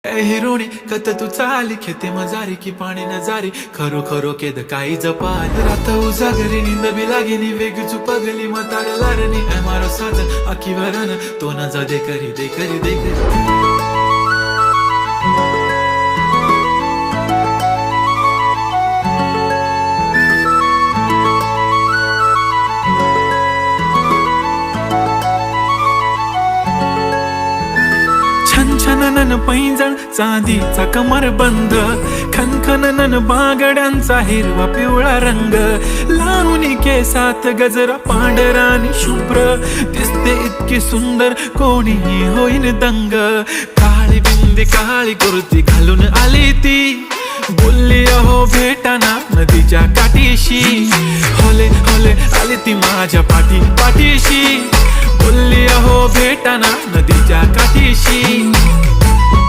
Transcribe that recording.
हिरोणी कत तू चाली खेते मजारी की पाणी नजारी खरो खरो केद काही जपाल रात उजागरी नींद बी लागेनी वेग चुपगली म्हाताऱ्या लारणी मारो साज आखी वरण तो न जा दे करी दे करी दे करी छनछनन पैंजण चांदीचा कमरबंद खनखनन बागड्यांचा हिरवा पिवळा रंग लावणी केसात गजरा पांढरा आणि शुभ्र दिसते इतकी सुंदर कोणीही होईन दंग काळी बिंदी काळी कुर्ती घालून आली ती बोलली अहो भेटाना नदीच्या काठीशी होले होले आली ती माझ्या पाठीशी बोलली अहो भेटाना नदीच्या काठीशी